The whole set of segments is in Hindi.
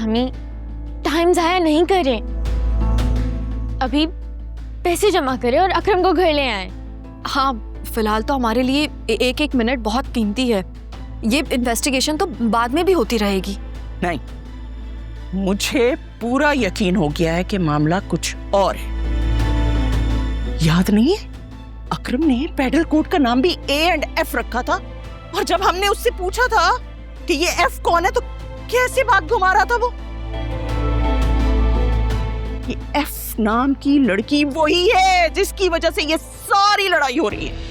मम्मी टाइम जाया नहीं करें, अभी पैसे जमा करें और अकरम को घर ले आए। हाँ, फिलहाल तो हमारे लिए एक एक मिनट बहुत कीमती है। ये इन्वेस्टिगेशन तो बाद में भी होती रहेगी। नहीं, मुझे पूरा यकीन हो गया है कि मामला कुछ और है। याद नहीं है, अकरम ने पेडल कोड का नाम भी A&F रखा था, और जब हमने उससे पूछा था कि ये F कौन है तो कैसे बात घुमा रहा था वो। ये F नाम की लड़की वही है जिसकी वजह से ये सारी लड़ाई हो रही है।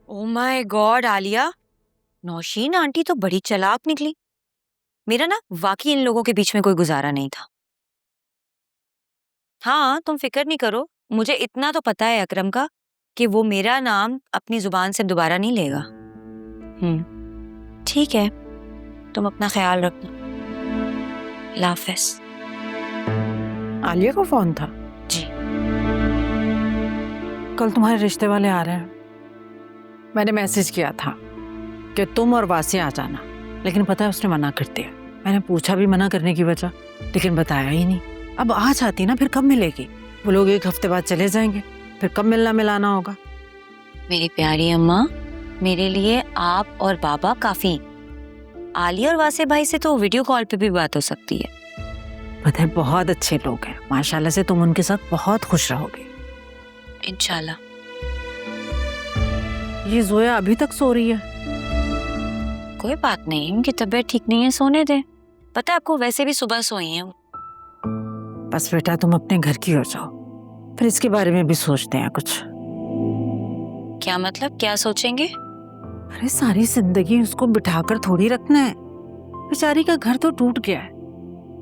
Oh my god Alia, Nausheen aunty तो बड़ी चालाक निकली। मेरा ना वाकई इन लोगों के बीच में कोई गुजारा नहीं था। हाँ, तुम फिक्र नहीं करो, मुझे इतना तो पता है अकरम का कि वो मेरा नाम अपनी जुबान से दोबारा नहीं लेगा। ठीक है, तुम अपना ख्याल रखना। अल्लाह हाफिज़। आलिया का फोन था? जी। कल तुम्हारे रिश्ते वाले आ रहे हैं। मैंने मैसेज किया था कि तुम और वासी आ जाना, लेकिन पता है उसने मना कर दिया। मैंने पूछा भी मना करने की वजह, लेकिन बताया ही नहीं। अब आ जाती ना, फिर कब मिलेगी? वो लोग 1 हफ्ते बाद चले जाएंगे, फिर कब मिलना मिलाना होगा? मेरी प्यारी अम्मा, मेरे लिए आप और बाबा काफी। आलिया और वासे भाई से तो वीडियो कॉल पे भी बात हो सकती है। पता है बहुत अच्छे लोग हैं, माशाल्लाह से तुम उनके साथ बहुत खुश रहोगे इंशाल्लाह। ये जोया अभी तक सो रही है? कोई बात नहीं, उनकी तबीयत ठीक नहीं है, सोने दे। पता है आपको, वैसे भी सुबह सोई हैं वो। बस बेटा तुम अपने घर की हो जाओ, फिर इसके बारे में भी सोचते हैं कुछ। क्या मतलब, क्या सोचेंगे? अरे सारी जिंदगी उसको बिठाकर थोड़ी रखना है। बेचारी का घर तो टूट गया है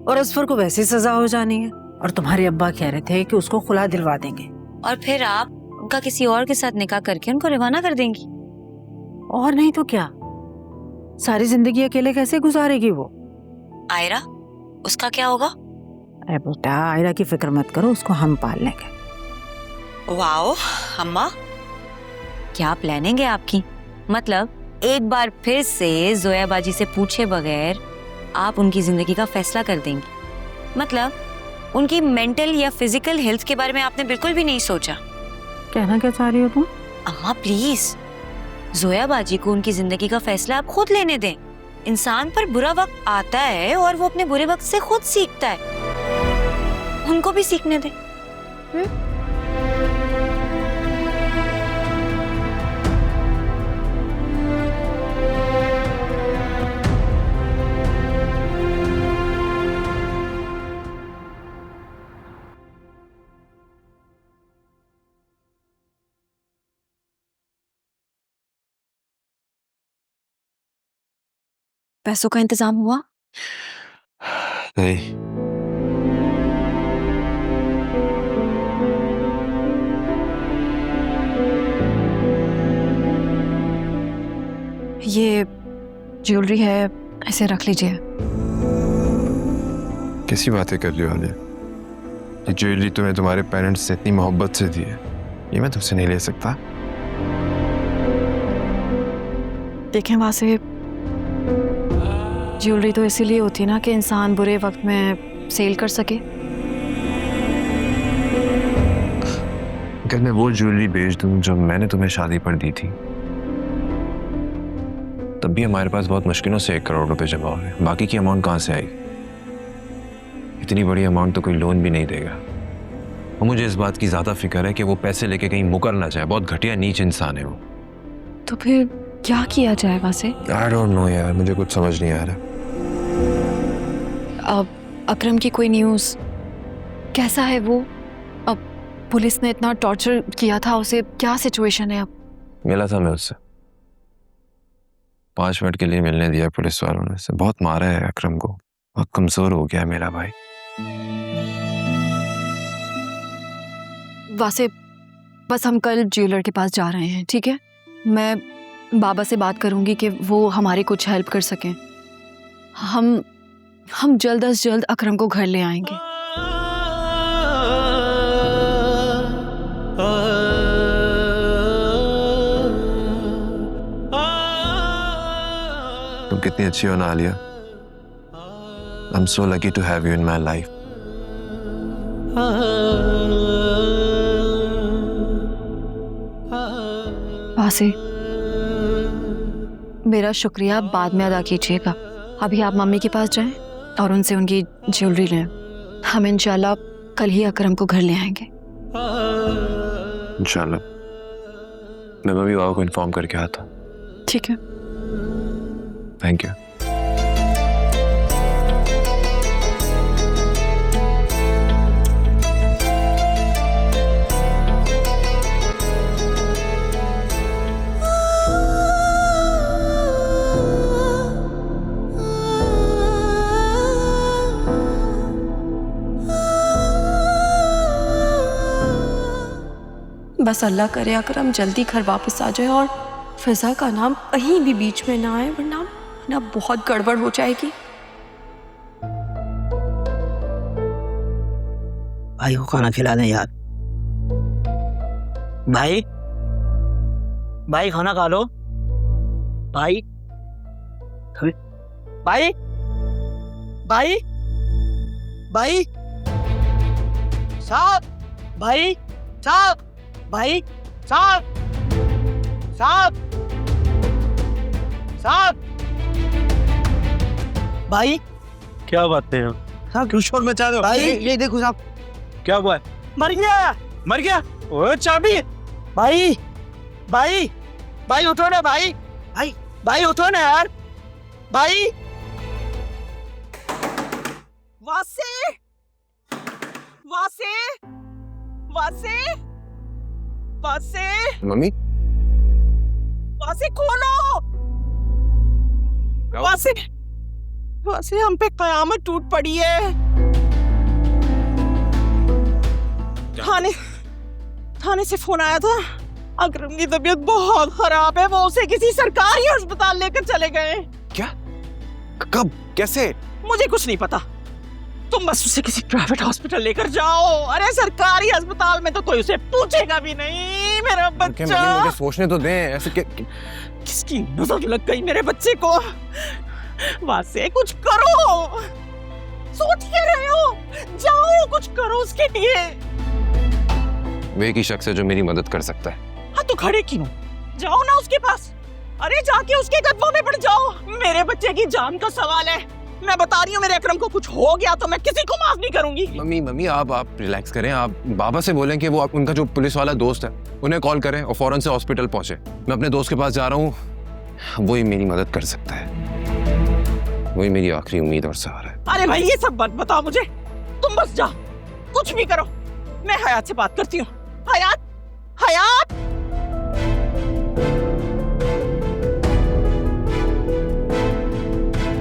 और असफर को वैसे सजा हो जानी है। और तुम्हारे अब्बा कह रहे थे कि उसको खुला दिलवा देंगे। और फिर आप उनका किसी और के साथ निकाह करके उनको रवाना कर देंगी। और नहीं तो क्या, सारी जिंदगी अकेले कैसे गुजारेगी वो? आयरा, उसका क्या होगा? अरे बेटा आयरा की फिक्र मत करो, उसको हम पाल लेंगे। वाओ अम्मा, क्या प्लानिंग है आपकी। मतलब एक बार फिर से जोया बाजी से पूछे बगैर आप उनकी जिंदगी का फैसला कर देंगी। मतलब उनकी मेंटल या फिजिकल हेल्थ के बारे में आपने बिल्कुल भी नहीं सोचा। कहना क्या चाह रही हो तुम? अम्मा प्लीज, जोया बाजी को उनकी जिंदगी का फैसला आप खुद लेने दें। इंसान पर बुरा वक्त आता है और वो अपने बुरे वक्त से खुद सीखता है, उनको भी सीखने दें। पैसों का इंतजाम हुआ? नहीं। ये ज्वेलरी है, ऐसे रख लीजिए। कैसी बातें कर रही हो आलिया? ये ज्वेलरी तुम्हें तुम्हारे पेरेंट्स से इतनी मोहब्बत से दी है, ये मैं तुमसे नहीं ले सकता। देखें वासे, ज्वेलरी तो इसीलिए होती है ना कि इंसान बुरे वक्त में सेल कर सके। अगर मैं वो ज्वेलरी बेच दूं जो मैंने तुम्हें शादी पर दी थी, तब भी हमारे पास बहुत मुश्किलों से 1 करोड़ रुपए जमा हो गए। बाकी की अमाउंट कहाँ से आई? इतनी बड़ी अमाउंट तो कोई लोन भी नहीं देगा। और मुझे इस बात की ज्यादा फिक्र है कि वो पैसे लेके कहीं मुकर ना जाए। बहुत घटिया नीच इंसान है वो। तो फिर क्या किया जाए वासे? आई डोंट नो यार, मुझे कुछ समझ नहीं आ रहा। अब अकरम की कोई न्यूज़? कैसा है वो? अब पुलिस ने इतना टॉर्चर किया था उसे, क्या सिचुएशन है अब? मिला था मैं उससे, 5 मिनट के लिए मिलने दिया पुलिस वालों ने। से बहुत मारा है अकरम को, बहुत कमजोर हो गया है मेरा भाई। वासे बस हम कल ज्वेलर के पास जा रहे हैं, ठीक है? मैं बाबा से बात करूंगी कि वो हमारी कुछ हेल्प कर सकें। हम जल्द अज जल्द अकरम को घर ले आएंगे। तुम कितनी अच्छी हो ना Alia. I'm so lucky to have you in my life. वासे, मेरा शुक्रिया बाद में अदा कीजिएगा। अभी आप मम्मी के पास जाएं और उनसे उनकी ज्वेलरी लें। हम इंशाल्लाह कल ही अकरम को घर ले आएंगे। इंशाल्लाह। मैं मम्मी बाबा को इन्फॉर्म करके आता। ठीक है। Thank you. बस अल्लाह करे अकरम जल्दी घर वापस आ जाए और फिजा का नाम कहीं भी बीच में ना आए, वरना बहुत गड़बड़ हो जाएगी। भाई को खाना खिला दें यार। भाई भाई खाना खा लो। भाई भाई भाई भाई साहब भाई साहब भाई साहब साहब साहब भाई क्या बातें हैं साहब क्यों शोर मचा रहे हो? भाई ये देखो साहब क्या हुआ है? मर गया। मर गया? ओए चाबी। भाई भाई भाई उठो ना भाई। भाई भाई उठो ना यार। भाई वासे वासे वासे वासे मम्मी वासे खोलो। वासे वासे हम पे कयामत टूट पड़ी है। थाने से फोन आया था। अकरम की तबीयत बहुत खराब है, वो उसे किसी सरकारी अस्पताल लेकर चले गए। क्या? कब? कैसे? मुझे कुछ नहीं पता, तुम बस उसे किसी प्राइवेट हॉस्पिटल लेकर जाओ। अरे सरकारी अस्पताल में तो कोई उसे पूछेगा भी नहीं। मेरा बच्चा। मुझे सोचने तो दें। ऐसे किसकी नजर लग गई मेरे बच्चे को? वासे कुछ करो, सोच क्या रहे हो? जाओ कुछ करो उसके लिए। वे की शख्स है जो मेरी मदद कर सकता है। हाँ तो खड़े क्यों? जाओ ना उसके पास। अरे जाके उसके कदमों में पड़ जाओ। मेरे बच्चे की जान का सवाल है। मैं बता रही हूँ, मेरे अकरम को कुछ हो गया तो मैं किसी को माफ नहीं करूंगी। मम्मी आप रिलैक्स करें। आप बाबा से बोलें कि वो उनका जो पुलिस वाला दोस्त है उन्हें कॉल करें और फौरन से हॉस्पिटल पहुंचे। मैं अपने दोस्त के पास जा रहा हूँ, वही मेरी मदद कर सकता है। वही मेरी आखिरी उम्मीद और सहारा है। अरे भाई ये सब मत बताओ मुझे, तुम बस जाओ, कुछ भी करो। मैं हयात से बात करती हूँ। हयात, हयात।